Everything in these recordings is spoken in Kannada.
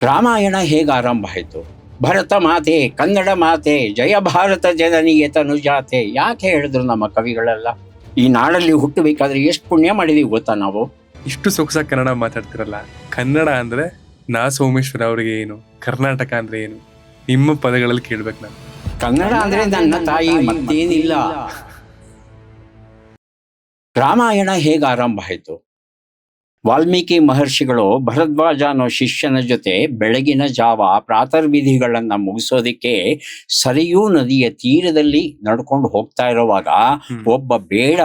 ರಾಮಾಯಣ ಹೇಗೆ ಆರಂಭ ಆಯಿತು? ಭರತ ಮಾತೆ, ಕನ್ನಡ ಮಾತೆ, ಜಯ ಭಾರತ ಜನನಿಗೆ ತನುಜಾತೆ ಯಾಕೆ ಹೇಳಿದ್ರು ನಮ್ಮ ಕವಿಗಳೆಲ್ಲ? ಈ ನಾಡಲ್ಲಿ ಹುಟ್ಟಬೇಕಾದ್ರೆ ಎಷ್ಟು ಪುಣ್ಯ ಮಾಡಿದೀವಿ ಗೊತ್ತಾ ನಾವು? ಇಷ್ಟು ಸೊಗಸಾಗಿ ಕನ್ನಡ ಮಾತಾಡ್ತಿರಲ್ಲ. ಕನ್ನಡ ಅಂದ್ರೆ ನಾ ಸೋಮೇಶ್ವರ ಅವ್ರಿಗೆ ಏನು, ಕರ್ನಾಟಕ ಅಂದ್ರೆ ಏನು, ನಿಮ್ಮ ಪದಗಳಲ್ಲಿ ಕೇಳ್ಬೇಕು ನಾನು. ಕನ್ನಡ ಅಂದ್ರೆ ನನ್ನ ತಾಯಿ, ಮತ್ತೇನಿಲ್ಲ. ರಾಮಾಯಣ ಹೇಗೆ ಆರಂಭ ಆಯಿತು? ವಾಲ್ಮೀಕಿ ಮಹರ್ಷಿಗಳು ಭರದ್ವಾಜ ಅನ್ನೋ ಶಿಷ್ಯನ ಜೊತೆ ಬೆಳಗಿನ ಜಾವ ಪ್ರಾತರ್ವಿಧಿಗಳನ್ನ ಮುಗಿಸೋದಿಕ್ಕೆ ಸರಿಯೂ ನದಿಯ ತೀರದಲ್ಲಿ ನಡ್ಕೊಂಡು ಹೋಗ್ತಾ ಇರುವಾಗ ಒಬ್ಬ ಬೇಡ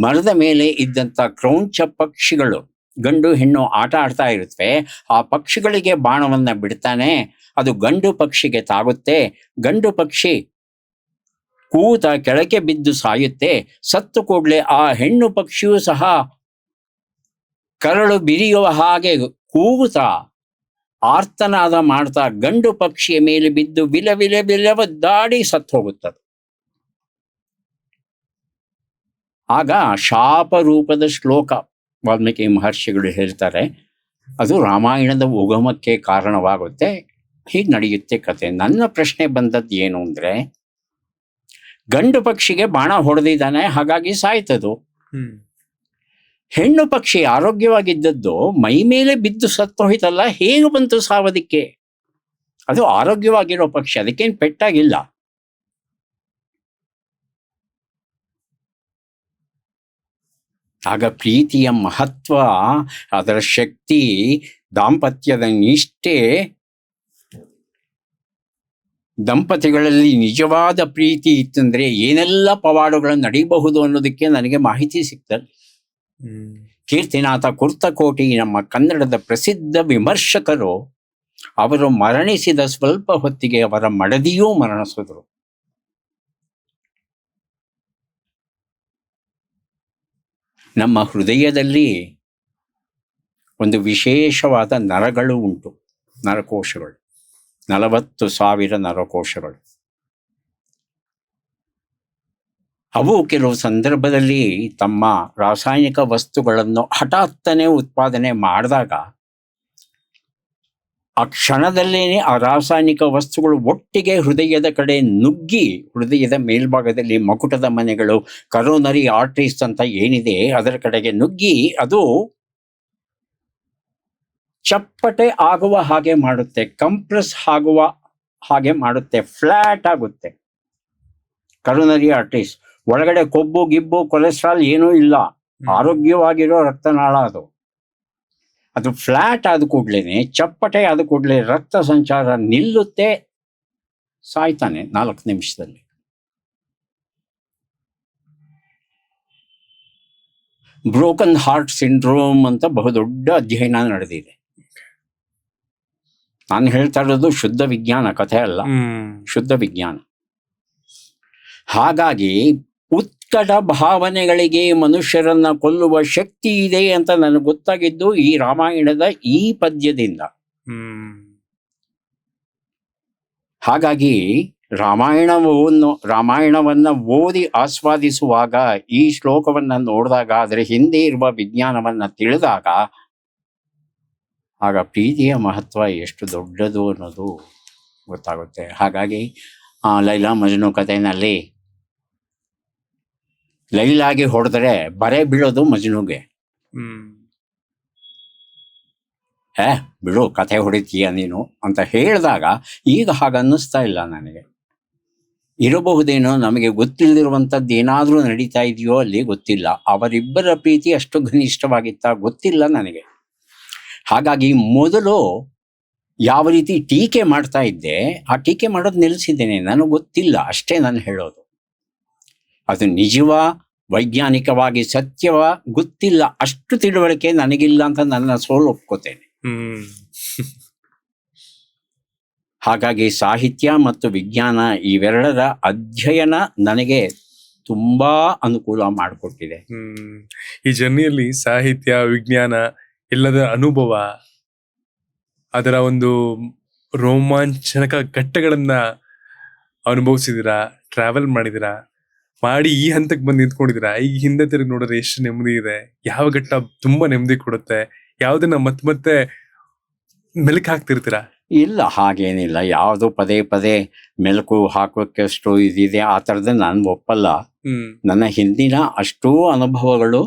ಮರದ ಮೇಲೆ ಇದ್ದಂತ ಕ್ರೌಂಚ ಪಕ್ಷಿಗಳು, ಗಂಡು ಹೆಣ್ಣು ಆಟ ಆಡ್ತಾ ಇರುತ್ತವೆ. ಆ ಪಕ್ಷಿಗಳಿಗೆ ಬಾಣವನ್ನ ಬಿಡ್ತಾನೆ. ಅದು ಗಂಡು ಪಕ್ಷಿಗೆ ತಾಗುತ್ತೆ. ಗಂಡು ಪಕ್ಷಿ ಕೂತ ಕೆಳಗೆ ಬಿದ್ದು ಸಾಯುತ್ತೆ. ಸತ್ತು ಕೂಡಲೇ ಆ ಹೆಣ್ಣು ಪಕ್ಷಿಯೂ ಸಹ ಕರಳು ಬಿರಿಯುವ ಹಾಗೆ ಕೂಗುತ್ತಾ ಆರ್ತನಾದ ಮಾಡ್ತಾ ಗಂಡು ಪಕ್ಷಿಯ ಮೇಲೆ ಬಿದ್ದು ವಿಲ ವಿಲ ವಿಲವದ್ದಾಡಿ ಸತ್ತು ಹೋಗುತ್ತದೆ. ಆಗ ಶಾಪ ರೂಪದ ಶ್ಲೋಕ ವಾಲ್ಮೀಕಿ ಮಹರ್ಷಿಗಳು ಹೇಳ್ತಾರೆ, ಅದು ರಾಮಾಯಣದ ಉಗಮಕ್ಕೆ ಕಾರಣವಾಗುತ್ತೆ. ಹೀಗೆ ನಡೆಯುತ್ತೆ ಕತೆ. ನನ್ನ ಪ್ರಶ್ನೆ ಬಂದದ್ದು ಏನು ಅಂದ್ರೆ, ಗಂಡು ಪಕ್ಷಿಗೆ ಬಾಣ ಹೊಡೆದಿದ್ದಾನೆ, ಹಾಗಾಗಿ ಸಾಯ್ತದು. ಹೆಣ್ಣು ಪಕ್ಷಿ ಆರೋಗ್ಯವಾಗಿದ್ದದ್ದು ಮೈ ಮೇಲೆ ಬಿದ್ದು ಸತ್ತು ಹೋಯ್ತಲ್ಲ, ಹೇಗೆ ಬಂತು ಸಾವದಕ್ಕೆ? ಅದು ಆರೋಗ್ಯವಾಗಿರೋ ಪಕ್ಷಿ, ಅದಕ್ಕೇನು ಪೆಟ್ಟಾಗಿಲ್ಲ. ಆಗ ಪ್ರೀತಿಯ ಮಹತ್ವ, ಅದರ ಶಕ್ತಿ, ದಾಂಪತ್ಯದ ನಿಷ್ಠೆ, ದಂಪತಿಗಳಲ್ಲಿ ನಿಜವಾದ ಪ್ರೀತಿ ಇತ್ತಂದ್ರೆ ಏನೆಲ್ಲ ಪವಾಡಗಳು ನಡೀಬಹುದು ಅನ್ನೋದಕ್ಕೆ ನನಗೆ ಮಾಹಿತಿ ಸಿಗ್ತದೆ. ಕೀರ್ತಿನಾಥ ಕುರ್ತಕೋಟಿ ನಮ್ಮ ಕನ್ನಡದ ಪ್ರಸಿದ್ಧ ವಿಮರ್ಶಕರು, ಅವರು ಮರಣಿಸಿದ ಸ್ವಲ್ಪ ಹೊತ್ತಿಗೆ ಅವರ ಮಡದಿಯೂ ಮರಣಿಸಿದ್ರು. ನಮ್ಮ ಹೃದಯದಲ್ಲಿ ಒಂದು ವಿಶೇಷವಾದ ನರಗಳು ಉಂಟು, ನರಕೋಶಗಳು, 40,000 ನರಕೋಶಗಳು. ಅವು ಕೆಲವು ಸಂದರ್ಭದಲ್ಲಿ ತಮ್ಮ ರಾಸಾಯನಿಕ ವಸ್ತುಗಳನ್ನು ಹಠಾತ್ತನೆ ಉತ್ಪಾದನೆ ಮಾಡಿದಾಗ ಆ ಕ್ಷಣದಲ್ಲೇನೆ ಆ ರಾಸಾಯನಿಕ ವಸ್ತುಗಳು ಒಟ್ಟಿಗೆ ಹೃದಯದ ಕಡೆ ನುಗ್ಗಿ, ಹೃದಯದ ಮೇಲ್ಭಾಗದಲ್ಲಿ ಮಕುಟದ ಮನೆಗಳು, ಕರೋನರಿ ಆರ್ಟರೀಸ್ ಅಂತ ಏನಿದೆ ಅದರ ಕಡೆಗೆ ನುಗ್ಗಿ ಅದು ಚಪ್ಪಟೆ ಆಗುವ ಹಾಗೆ ಮಾಡುತ್ತೆ, ಕಂಪ್ರೆಸ್ ಆಗುವ ಹಾಗೆ ಮಾಡುತ್ತೆ, ಫ್ಲಾಟ್ ಆಗುತ್ತೆ. ಕರೋನರಿ ಆರ್ಟರೀಸ್ ಒಳಗಡೆ ಕೊಬ್ಬು ಗಿಬ್ಬು ಕೊಲೆಸ್ಟ್ರಾಲ್ ಏನೂ ಇಲ್ಲ, ಆರೋಗ್ಯವಾಗಿರೋ ರಕ್ತನಾಳ ಅದು. ಅದು ಫ್ಲಾಟ್ ಆದ ಕೂಡ್ಲೇನೆ, ಚಪ್ಪಟೆ ಆದ ಕೂಡಲೇ ರಕ್ತ ಸಂಚಾರ ನಿಲ್ಲುತ್ತೆ, ಸಾಯ್ತಾನೆ 4 ನಿಮಿಷದಲ್ಲಿ. ಬ್ರೋಕನ್ ಹಾರ್ಟ್ ಸಿಂಡ್ರೋಮ್ ಅಂತ ಬಹುದೊಡ್ಡ ಅಧ್ಯಯನ ನಡೆದಿದೆ. ನಾನು ಹೇಳ್ತಾ ಇರೋದು ಶುದ್ಧ ವಿಜ್ಞಾನ, ಕಥೆ ಅಲ್ಲ, ಶುದ್ಧ ವಿಜ್ಞಾನ. ಹಾಗಾಗಿ ಉತ್ಕಟ ಭಾವನೆಗಳಿಗೆ ಮನುಷ್ಯರನ್ನ ಕೊಲ್ಲುವ ಶಕ್ತಿ ಇದೆ ಅಂತ ನನಗೆ ಗೊತ್ತಾಗಿದ್ದು ಈ ರಾಮಾಯಣದ ಈ ಪದ್ಯದಿಂದ. ಹಾಗಾಗಿ ರಾಮಾಯಣವನ್ನ ಓದಿ ಆಸ್ವಾದಿಸುವಾಗ, ಈ ಶ್ಲೋಕವನ್ನ ನೋಡಿದಾಗ, ಅದರ ಹಿಂದೆ ಇರುವ ವಿಜ್ಞಾನವನ್ನ ತಿಳಿದಾಗ, ಆಗ ಪ್ರೀತಿಯ ಮಹತ್ವ ಎಷ್ಟು ದೊಡ್ಡದು ಅನ್ನೋದು ಗೊತ್ತಾಗುತ್ತೆ. ಹಾಗಾಗಿ ಲೈಲಾ ಮಜ್ನು ಕಥೆನಲ್ಲಿ ಲೈಲಾಗಿ ಹೊಡೆದ್ರೆ ಬರೆ ಬೀಳೋದು ಮಜ್ನುಗೆ. ಬಿಡು ಕಥೆ ಹೊಡಿತೀಯ ನೀನು ಅಂತ ಹೇಳಿದಾಗ ಈಗ ಹಾಗನ್ನಿಸ್ತಾ ಇಲ್ಲ ನನಗೆ. ಇರಬಹುದೇನೋ, ನಮಗೆ ಗೊತ್ತಿಲ್ಲದಿರುವಂಥದ್ದು ಏನಾದರೂ ನಡೀತಾ ಇದೆಯೋ ಅಲ್ಲಿ, ಗೊತ್ತಿಲ್ಲ. ಅವರಿಬ್ಬರ ಪ್ರೀತಿ ಅಷ್ಟು ಘನಿಷ್ಠವಾಗಿತ್ತ ಗೊತ್ತಿಲ್ಲ ನನಗೆ. ಹಾಗಾಗಿ ಮೊದಲು ಯಾವ ರೀತಿ ಟೀಕೆ ಮಾಡ್ತಾ ಇದ್ದೆ, ಆ ಟೀಕೆ ಮಾಡೋದು ನಿಲ್ಲಿಸಿದ್ದೇನೆ. ನನಗೆ ಗೊತ್ತಿಲ್ಲ ಅಷ್ಟೇ ನಾನು ಹೇಳೋದು. ಅದು ನಿಜವ, ವೈಜ್ಞಾನಿಕವಾಗಿ ಸತ್ಯವ ಗೊತ್ತಿಲ್ಲ, ಅಷ್ಟು ತಿಳುವಳಿಕೆ ನನಗಿಲ್ಲ ಅಂತ ನನ್ನ ಸೋಲು ಒಪ್ಕೋತೇನೆ. ಹಾಗಾಗಿ ಸಾಹಿತ್ಯ ಮತ್ತು ವಿಜ್ಞಾನ ಇವೆರಡರ ಅಧ್ಯಯನ ನನಗೆ ತುಂಬಾ ಅನುಕೂಲ ಮಾಡಿಕೊಟ್ಟಿದೆ. ಈ ಜರ್ನಿಯಲ್ಲಿ ಸಾಹಿತ್ಯ, ವಿಜ್ಞಾನ ಎಲ್ಲದ ಅನುಭವ, ಅದರ ಒಂದು ರೋಮಾಂಚನಕ ಘಟ್ಟಗಳನ್ನ ಅನುಭವಿಸಿದಿರಾ, ಟ್ರಾವೆಲ್ ಮಾಡಿದಿರಾ, ಮಾಡಿ ಈ ಹಂತಕ್ಕೆ ಬಂದು ನಿಂತ್ಕೊಂಡಿದ್ದೀರಾ. ಈಗ ಹಿಂದೆ ತಿರುಗಿ ನೋಡಿದ್ರೆ ಎಷ್ಟು ನೆಮ್ಮದಿ ಇದೆ, ಯಾವ ಘಟ್ಟ ತುಂಬಾ ನೆಮ್ಮದಿ ಕೊಡುತ್ತೆ, ಯಾವುದನ್ನ ಮತ್ತೆ ಮೆಲುಕು ಹಾಕ್ತಿರ್ತೀರಾ? ಇಲ್ಲ, ಹಾಗೇನಿಲ್ಲ. ಯಾವುದು ಪದೇ ಪದೇ ಮೆಲುಕು ಹಾಕೋಕ್ಕಷ್ಟು ಇದಿದೆ ಆ ಥರದ್ದು ನಾನು ಒಪ್ಪಲ್ಲ. ನನ್ನ ಹಿಂದಿನ ಅಷ್ಟೂ ಅನುಭವಗಳು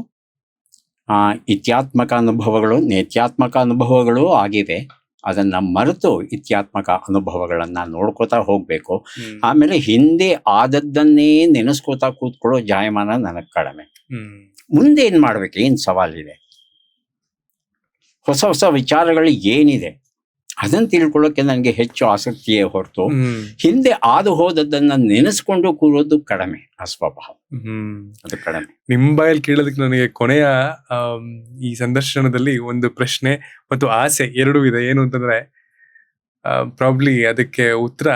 ಇತ್ಯಾತ್ಮಕ ಅನುಭವಗಳು, ನೇತ್ಯಾತ್ಮಕ ಅನುಭವಗಳು ಆಗಿವೆ. ಅದನ್ನು ಮರೆತು ಇತ್ಯಾತ್ಮಕ ಅನುಭವಗಳನ್ನು ನೋಡ್ಕೋತಾ ಹೋಗಬೇಕು. ಆಮೇಲೆ ಹಿಂದೆ ಆದದ್ದನ್ನೇ ನೆನೆಸ್ಕೋತಾ ಕೂತ್ಕೊಳ್ಳೋ ಜಾಯಮಾನ ನನಗೆ ಕಡಿಮೆ. ಮುಂದೆ ಏನು ಮಾಡ್ಬೇಕು, ಏನು ಸವಾಲಿದೆ, ಹೊಸ ಹೊಸ ವಿಚಾರಗಳು ಏನಿದೆ ಅದನ್ನು ತಿಳ್ಕೊಳ್ಳೋಕೆ ನನಗೆ ಹೆಚ್ಚು ಆಸಕ್ತಿಯೇ ಹೊರತು ಹಿಂದೆ ಆದು ಹೋದದ್ದನ್ನ ನೆನೆಸ್ಕೊಂಡು ಕೂರೋದು ಕಡಿಮೆ. ಆ ಸ್ವಭಾವ ಅದು ಕಡಿಮೆ. ನಿಮ್ಮ ಬಾಯಲ್ಲಿ ಕೇಳೋದಕ್ಕೆ ನನಗೆ ಕೊನೆಯ ಈ ಸಂದರ್ಶನದಲ್ಲಿ ಒಂದು ಪ್ರಶ್ನೆ ಮತ್ತು ಆಸೆ ಎರಡೂ ಇದೆ. ಏನು ಅಂತಂದ್ರೆ, ಪ್ರಾಬ್ಲಿ ಅದಕ್ಕೆ ಉತ್ತರ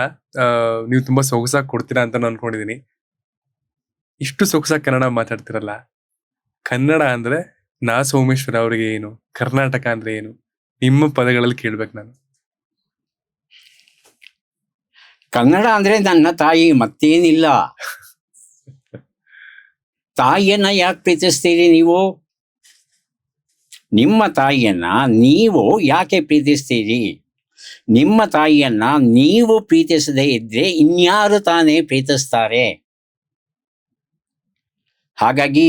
ನೀವು ತುಂಬಾ ಸೊಗಸಾಗಿ ಕೊಡ್ತೀರಾ ಅಂತ ನಾನು ಅನ್ಕೊಂಡಿದೀನಿ. ಇಷ್ಟು ಸೊಗಸಾಗಿ ಕನ್ನಡ ಮಾತಾಡ್ತಿರಲ್ಲ, ಕನ್ನಡ ಅಂದ್ರೆ ನಾ ಸೋಮೇಶ್ವರ ಅವರಿಗೆ ಏನು, ಕರ್ನಾಟಕ ಅಂದ್ರೆ ಏನು, ನಿಮ್ಮ ಪದಗಳಲ್ಲಿ ಕೇಳ್ಬೇಕು ನಾನು. ಕನ್ನಡ ಅಂದ್ರೆ ನನ್ನ ತಾಯಿ, ಮತ್ತೇನಿಲ್ಲ. ತಾಯಿಯನ್ನ ಯಾಕೆ ಪ್ರೀತಿಸ್ತೀರಿ ನೀವು? ನಿಮ್ಮ ತಾಯಿಯನ್ನ ನೀವು ಯಾಕೆ ಪ್ರೀತಿಸ್ತೀರಿ? ನಿಮ್ಮ ತಾಯಿಯನ್ನ ನೀವು ಪ್ರೀತಿಸದೇ ಇದ್ರೆ ಇನ್ಯಾರು ತಾನೇ ಪ್ರೀತಿಸ್ತಾರೆ? ಹಾಗಾಗಿ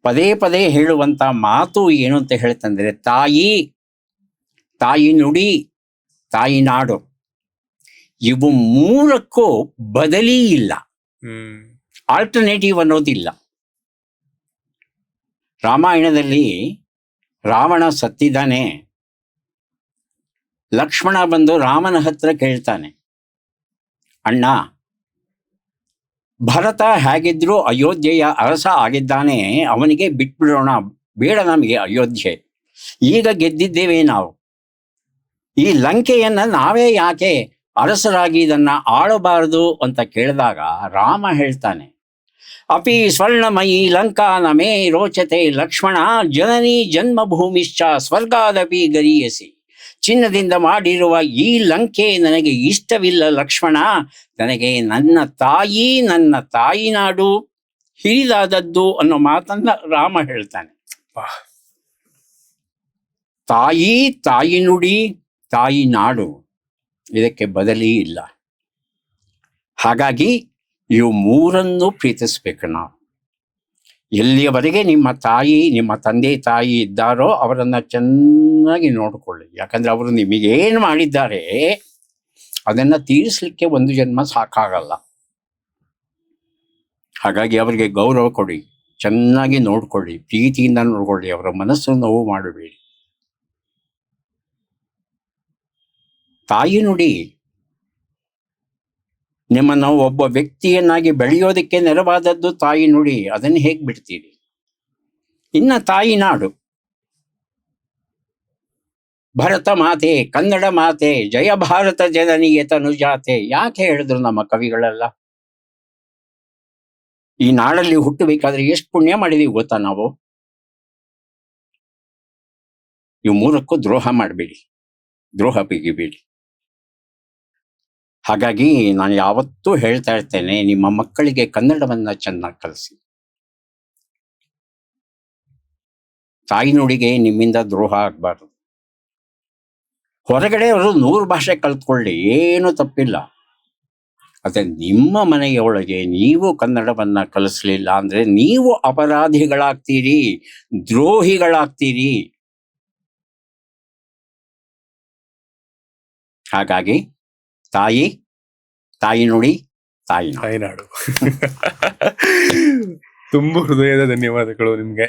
ಪದೇ ಪದೇ ಹೇಳುವಂತ ಮಾತು ಏನು ಅಂತ ಹೇಳ್ತಂದ್ರೆ, ತಾಯಿ, ತಾಯಿ ನುಡಿ, ತಾಯಿ ನಾಡು, ಇವು ಮೂರಕ್ಕೂ ಬದಲಿ ಇಲ್ಲ, ಆಲ್ಟರ್ನೇಟಿವ್ ಅನ್ನೋದಿಲ್ಲ. ರಾಮಾಯಣದಲ್ಲಿ ರಾವಣ ಸತ್ತಿದ್ದಾನೆ. ಲಕ್ಷ್ಮಣ ಬಂದು ರಾಮನ ಹತ್ರ ಕೇಳ್ತಾನೆ, ಅಣ್ಣ, ಭರತ ಹೇಗಿದ್ರು ಅಯೋಧ್ಯೆಯ ಅರಸ ಆಗಿದ್ದಾನೆ, ಅವನಿಗೆ ಬಿಟ್ಬಿಡೋಣ, ಬೇಡ ನಮಗೆ ಅಯೋಧ್ಯೆ, ಈಗ ಗೆದ್ದಿದ್ದೇವೆ ನಾವು, ಈ ಲಂಕೆಯನ್ನ ನಾವೇ ಯಾಕೆ ಅರಸರಾಗಿ ಇದನ್ನ ಆಳಬಾರದು ಅಂತ ಕೇಳಿದಾಗ ರಾಮ ಹೇಳ್ತಾನೆ, ಅಪಿ ಸ್ವರ್ಣಮಯಿ ಲಂಕಾ ನಮೇ ರೋಚತೆ ಲಕ್ಷ್ಮಣ, ಜನನಿ ಜನ್ಮಭೂಮಿಶ್ಚ ಸ್ವರ್ಗಾದಪಿ ಗರೀಯಸಿ. ಚಿನ್ನದಿಂದ ಮಾಡಿರುವ ಈ ಲಂಕೆ ನನಗೆ ಇಷ್ಟವಿಲ್ಲ ಲಕ್ಷ್ಮಣ, ನನಗೆ ನನ್ನ ತಾಯಿ ನಾಡು ಹಿರಿದಾದದ್ದು ಅನ್ನೋ ಮಾತನ್ನ ರಾಮ ಹೇಳ್ತಾನೆ. ತಾಯಿ, ತಾಯಿ ನುಡಿ, ತಾಯಿ ನಾಡು, ಇದಕ್ಕೆ ಬದಲಿ ಇಲ್ಲ. ಹಾಗಾಗಿ ಇವು ಮೂರನ್ನು ಪ್ರೀತಿಸ್ಬೇಕು ನಾವು. ಎಲ್ಲಿಯವರೆಗೆ ನಿಮ್ಮ ತಾಯಿ, ನಿಮ್ಮ ತಂದೆ ತಾಯಿ ಇದ್ದಾರೋ ಅವರನ್ನ ಚೆನ್ನಾಗಿ ನೋಡಿಕೊಳ್ಳಿ. ಯಾಕಂದ್ರೆ ಅವರು ನಿಮಗೇನು ಮಾಡಿದ್ದಾರೆ ಅದನ್ನ ತೀರಿಸ್ಲಿಕ್ಕೆ ಒಂದು ಜನ್ಮ ಸಾಕಾಗಲ್ಲ. ಹಾಗಾಗಿ ಅವರಿಗೆ ಗೌರವ ಕೊಡಿ, ಚೆನ್ನಾಗಿ ನೋಡ್ಕೊಳ್ಳಿ, ಪ್ರೀತಿಯಿಂದ ನೋಡ್ಕೊಳ್ಳಿ, ಅವರ ಮನಸ್ಸು ನೋವು ಮಾಡಬೇಡಿ. ತಾಯಿ ನುಡಿ ನಿಮ್ಮನ್ನು ಒಬ್ಬ ವ್ಯಕ್ತಿಯನ್ನಾಗಿ ಬೆಳೆಯೋದಕ್ಕೆ ನೆರವಾದದ್ದು ತಾಯಿ ನುಡಿ. ಅದನ್ನು ಹೇಗೆ ಬಿಡ್ತೀರಿ? ಇನ್ನ ತಾಯಿ ನಾಡು, ಭರತ ಮಾತೆ, ಕನ್ನಡ ಮಾತೆ, ಜಯ ಭಾರತ ಜನನಿಯ ತನುಜಾತೆ, ಯಾಕೆ ಹೇಳಿದ್ರು ನಮ್ಮ ಕವಿಗಳೆಲ್ಲ? ಈ ನಾಡಲ್ಲಿ ಹುಟ್ಟಬೇಕಾದ್ರೆ ಎಷ್ಟು ಪುಣ್ಯ ಮಾಡಿದೀವಿ ಗೊತ್ತಾ ನಾವು? ಇವು ಮೂರಕ್ಕೂ ದ್ರೋಹ ಮಾಡಬೇಡಿ, ದ್ರೋಹ ಬಿಗಿಬೇಡಿ. ಹಾಗಾಗಿ ನಾನು ಯಾವತ್ತೂ ಹೇಳ್ತಾ ಇರ್ತೇನೆ, ನಿಮ್ಮ ಮಕ್ಕಳಿಗೆ ಕನ್ನಡವನ್ನ ಚೆನ್ನಾಗಿ ಕಲಿಸಿ. ತಾಯಿ ನುಡಿಗೆ ನಿಮ್ಮಿಂದ ದ್ರೋಹ ಆಗಬಾರ್ದು. ಹೊರಗಡೆ ಅವರು 100 ಭಾಷೆ ಕಲ್ತ್ಕೊಳ್ಳಿ, ಏನು ತಪ್ಪಿಲ್ಲ. ಅದೇ ನಿಮ್ಮ ಮನೆಯೊಳಗೆ ನೀವು ಕನ್ನಡವನ್ನ ಕಲಿಸ್ಲಿಲ್ಲ ಅಂದ್ರೆ ನೀವು ಅಪರಾಧಿಗಳಾಗ್ತೀರಿ, ದ್ರೋಹಿಗಳಾಗ್ತೀರಿ. ಹಾಗಾಗಿ ತಾಯಿ, ತಾಯಿ ನುಡಿ, ತಾಯಿ ನಾಡು. ತುಂಬ ಹೃದಯದ ಧನ್ಯವಾದಗಳು ನಿಮ್ಗೆ.